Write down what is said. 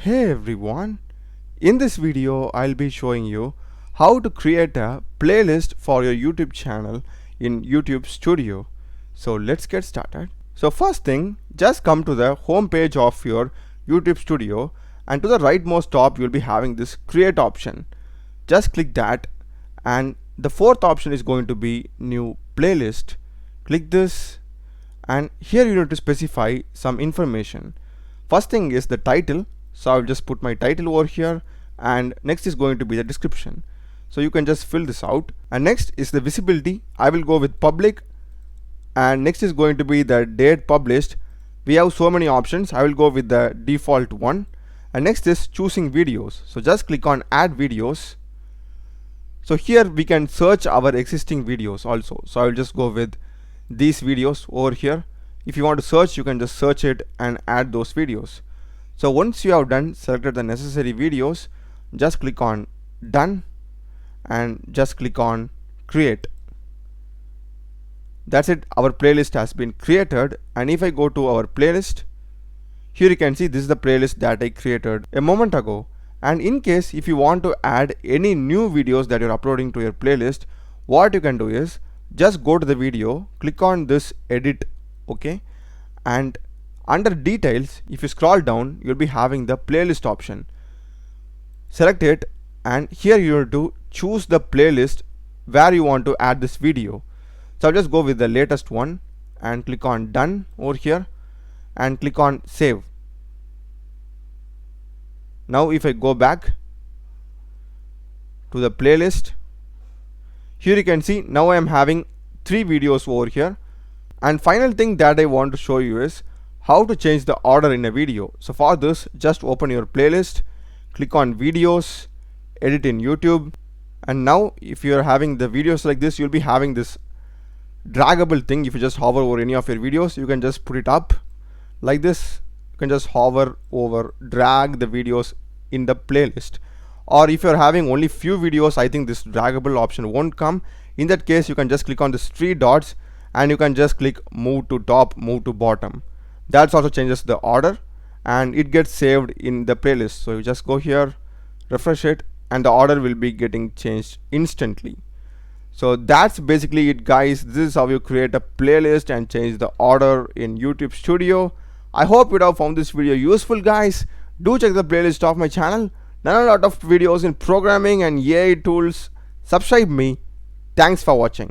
Hey everyone, in this video I'll be showing you how to create a playlist for your YouTube channel in YouTube Studio. So let's get started. So first thing, just come to the home page of your YouTube Studio, and to the rightmost top you'll be having this create option. Just click that, and the fourth option is going to be new playlist. Click this, and here you need to specify some information. First thing is the title, so I'll just put my title over here, and next is going to be the description, so you can just fill this out. And next is the visibility. I will go with public, and next is going to be the date published. We have so many options. I will go with the default one. And next is choosing videos, so just click on add videos. So here we can search our existing videos also, so I will just go with these videos over here. If you want to search, you can just search it and add those videos. So once you have done selected the necessary videos, just click on done and just click on create. That's it, our playlist has been created. And if I go to our playlist, here you can see this is the playlist that I created a moment ago. And in case if you want to add any new videos that you're uploading to your playlist, what you can do is just go to the video, click on this edit, okay, and under details, if you scroll down, you'll be having the playlist option. Select it, and here you have to choose the playlist where you want to add this video. So I'll just go with the latest one and click on done over here and click on save. Now if I go back to the playlist, here you can see now I am having 3 videos over here. And final thing that I want to show you is how to change the order in a video. So for this, just open your playlist, click on videos, edit in YouTube, and now if you're having the videos like this, you'll be having this draggable thing. If you just hover over any of your videos, you can just put it up like this. You can just hover over, drag the videos in the playlist. Or if you're having only few videos, I think this draggable option won't come. In that case, you can just click on these 3 dots and you can just click move to top, move to bottom. That also changes the order and it gets saved in the playlist. So you just go here, refresh it, and the order will be getting changed instantly. So that's basically it, guys. This is how you create a playlist and change the order in YouTube Studio. I hope you have found this video useful, guys. Do check the playlist of my channel. There are a lot of videos in programming and AI tools. Subscribe me. Thanks for watching.